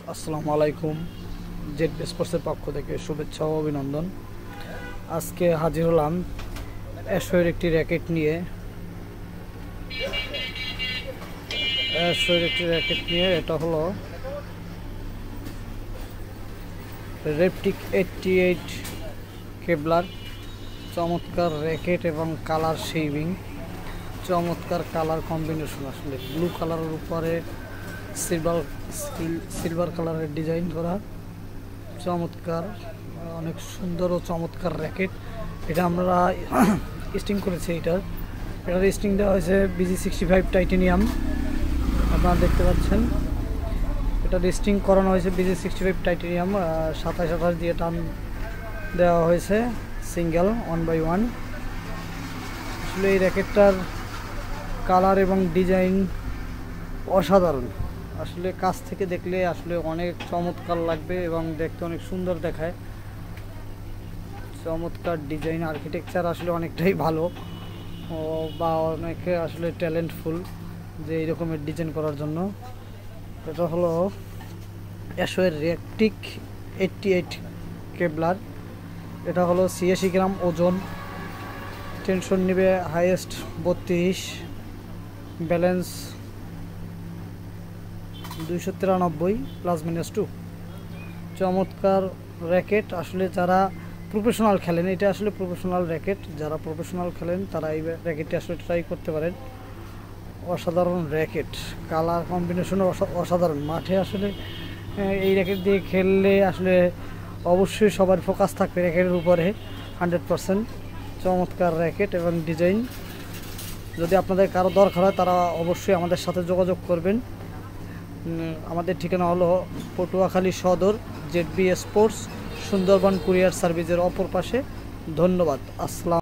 আসসালামু আলাইকুম। জেড স্পোর্টসের পক্ষ থেকে শুভেচ্ছা ও অভিনন্দন। আজকে হাজির হলাম অ্যাশোয়ের একটি র্যাকেট নিয়ে। এটা হলো রেপটিক 88 কেবলার। চমৎকার র্যাকেট এবং কালার শেভিং, চমৎকার কালার কম্বিনেশন। আসলে ব্লু কালারের উপরে সিলভার কালারের ডিজাইন করা, চমৎকার, অনেক সুন্দর ও চমৎকার র্যাকেট। এটা আমরা স্টিং করেছি। এটার স্টিং দেওয়া হয়েছে BG65 টাইটেনিয়াম। আপনারা দেখতে পাচ্ছেন এটা স্টিং করানো হয়েছে BG65 টাইটেনিয়াম। 27 দিয়ে টান দেওয়া হয়েছে সিঙ্গেল 1/1। আসলে এই র্যাকেটটার কালার এবং ডিজাইন অসাধারণ। আসলে কাছ থেকে দেখলে আসলে অনেক চমৎকার লাগবে এবং দেখতে অনেক সুন্দর দেখায়। চমৎকার ডিজাইন, আর্কিটেকচার আসলে অনেকটাই ভালো, বা অনেকে আসলে ট্যালেন্টফুল যে এই রকমের ডিজাইন করার জন্য। এটা হলো অ্যাশোয়ের রেপটিক 88 কেবলার। এটা হলো 86 গ্রাম ওজন, টেনশন নেবে হাইয়েস্ট 32, ব্যালেন্স 293 +-2। চমৎকার র্যাকেট। আসলে যারা প্রফেশনাল খেলেন, এটা আসলে প্রফেশনাল র্যাকেট, যারা প্রফেশনাল খেলেন তারা এই র্যাকেটটি আসলে ট্রাই করতে পারেন। অসাধারণ র্যাকেট, কালার কম্বিনেশন অসাধারণ। মাঠে আসলে এই র্যাকেট দিয়ে খেললে আসলে অবশ্যই সবার ফোকাস থাকবে র্যাকেটের উপরে 100%। চমৎকার র্যাকেট এবং ডিজাইন। যদি আপনাদের কারো দরকার হয় তারা অবশ্যই আমাদের সাথে যোগাযোগ করবেন। আমাদের ঠিকানা হলো পটুয়াখালী সদর, ZB স্পোর্টস, সুন্দরবন কুরিয়ার সার্ভিসের অপর পাশে। ধন্যবাদ। আসসালাম।